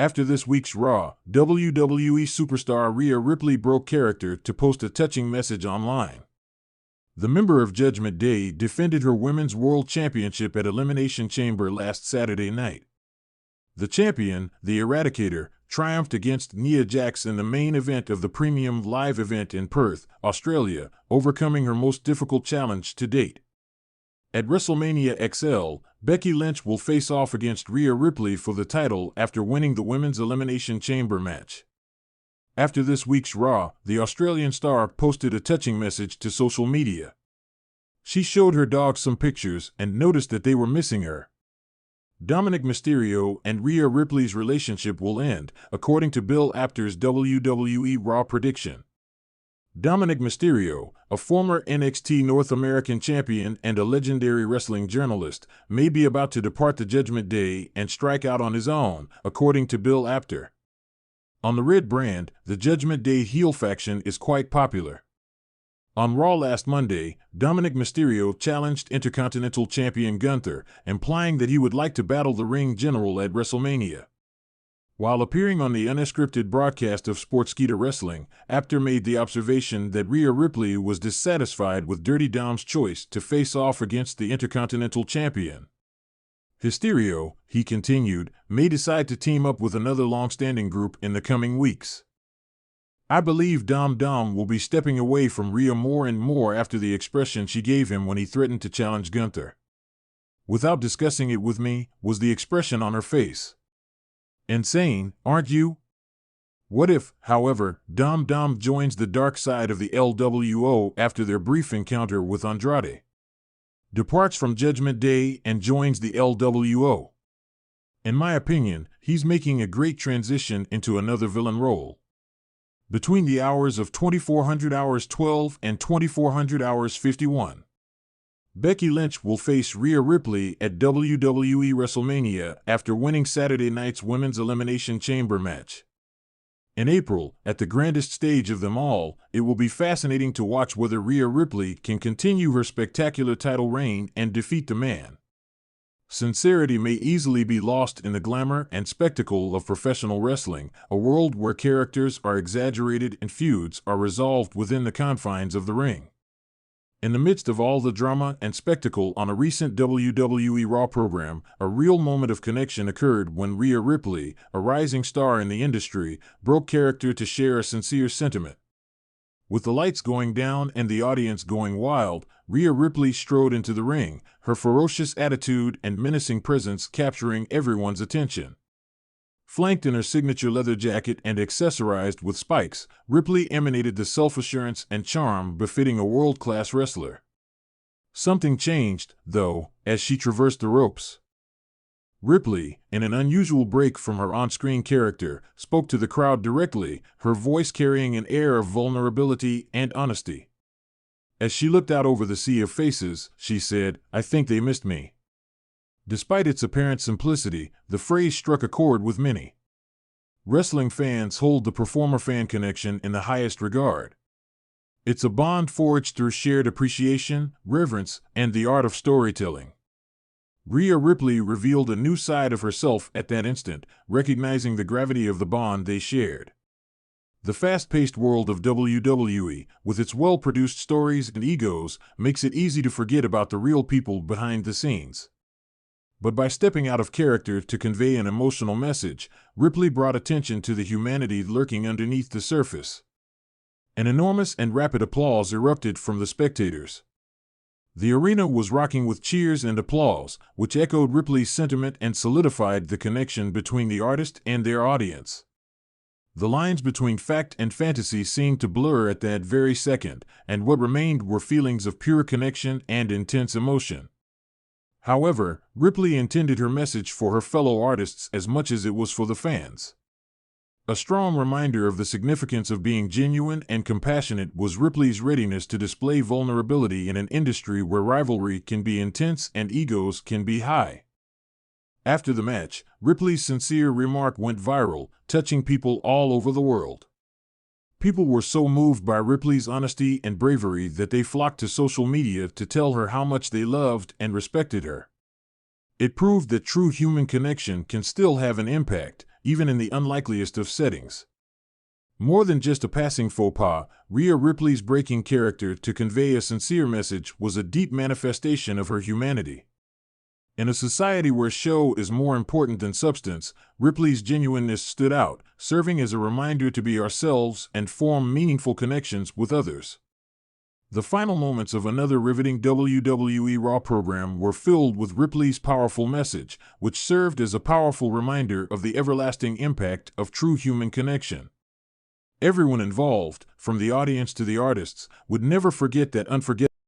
After this week's Raw, WWE superstar Rhea Ripley broke character to post a touching message online. The member of Judgment Day defended her Women's World Championship at Elimination Chamber last Saturday night. The champion, the Eradicator, triumphed against Nia Jax in the main event of the Premium Live event in Perth, Australia, overcoming her most difficult challenge to date. At WrestleMania XL, Becky Lynch will face off against Rhea Ripley for the title after winning the Women's Elimination Chamber match. After this week's Raw, the Australian star posted a touching message to social media. She showed her dog some pictures and noticed that they were missing her. Dominic Mysterio and Rhea Ripley's relationship will end, according to Bill Apter's WWE RAW prediction. Dominic Mysterio, a former NXT North American champion and a legendary wrestling journalist, may be about to depart the Judgment Day and strike out on his own, according to Bill Apter. On the Red brand, the Judgment Day heel faction is quite popular. On Raw last Monday, Dominic Mysterio challenged Intercontinental Champion Gunther, implying that he would like to battle the Ring General at WrestleMania. While appearing on the unscripted broadcast of Sportskeeda Wrestling, Apter made the observation that Rhea Ripley was dissatisfied with Dirty Dom's choice to face off against the Intercontinental Champion. Hysterio, he continued, may decide to team up with another long-standing group in the coming weeks. I believe Dom will be stepping away from Rhea more and more after the expression she gave him when he threatened to challenge Gunther. Without discussing it with me, was the expression on her face. Insane, aren't you? What if, however, Dom joins the dark side of the LWO after their brief encounter with Andrade? Departs from Judgment Day and joins the LWO. In my opinion, he's making a great transition into another villain role. Between the hours of 2400 hours 12 and 2400 hours 51. Becky Lynch will face Rhea Ripley at WWE WrestleMania after winning Saturday night's Women's Elimination Chamber match. In April, at the grandest stage of them all, it will be fascinating to watch whether Rhea Ripley can continue her spectacular title reign and defeat the man. Sincerity may easily be lost in the glamour and spectacle of professional wrestling, a world where characters are exaggerated and feuds are resolved within the confines of the ring. In the midst of all the drama and spectacle on a recent WWE RAW program, a real moment of connection occurred when Rhea Ripley, a rising star in the industry, broke character to share a sincere sentiment. With the lights going down and the audience going wild, Rhea Ripley strode into the ring, her ferocious attitude and menacing presence capturing everyone's attention. Flanked in her signature leather jacket and accessorized with spikes, Ripley emanated the self-assurance and charm befitting a world-class wrestler. Something changed, though, as she traversed the ropes. Ripley, in an unusual break from her on-screen character, spoke to the crowd directly, her voice carrying an air of vulnerability and honesty. As she looked out over the sea of faces, she said, "I think they missed me." Despite its apparent simplicity, the phrase struck a chord with many. Wrestling fans hold the performer-fan connection in the highest regard. It's a bond forged through shared appreciation, reverence, and the art of storytelling. Rhea Ripley revealed a new side of herself at that instant, recognizing the gravity of the bond they shared. The fast-paced world of WWE, with its well-produced stories and egos, makes it easy to forget about the real people behind the scenes. But by stepping out of character to convey an emotional message, Ripley brought attention to the humanity lurking underneath the surface. An enormous and rapid applause erupted from the spectators. The arena was rocking with cheers and applause, which echoed Ripley's sentiment and solidified the connection between the artist and their audience. The lines between fact and fantasy seemed to blur at that very second, and what remained were feelings of pure connection and intense emotion. However, Ripley intended her message for her fellow artists as much as it was for the fans. A strong reminder of the significance of being genuine and compassionate was Ripley's readiness to display vulnerability in an industry where rivalry can be intense and egos can be high. After the match, Ripley's sincere remark went viral, touching people all over the world. People were so moved by Ripley's honesty and bravery that they flocked to social media to tell her how much they loved and respected her. It proved that true human connection can still have an impact, even in the unlikeliest of settings. More than just a passing faux pas, Rhea Ripley's breaking character to convey a sincere message was a deep manifestation of her humanity. In a society where show is more important than substance, Ripley's genuineness stood out, serving as a reminder to be ourselves and form meaningful connections with others. The final moments of another riveting WWE RAW program were filled with Ripley's powerful message, which served as a powerful reminder of the everlasting impact of true human connection. Everyone involved, from the audience to the artists, would never forget that unforgettable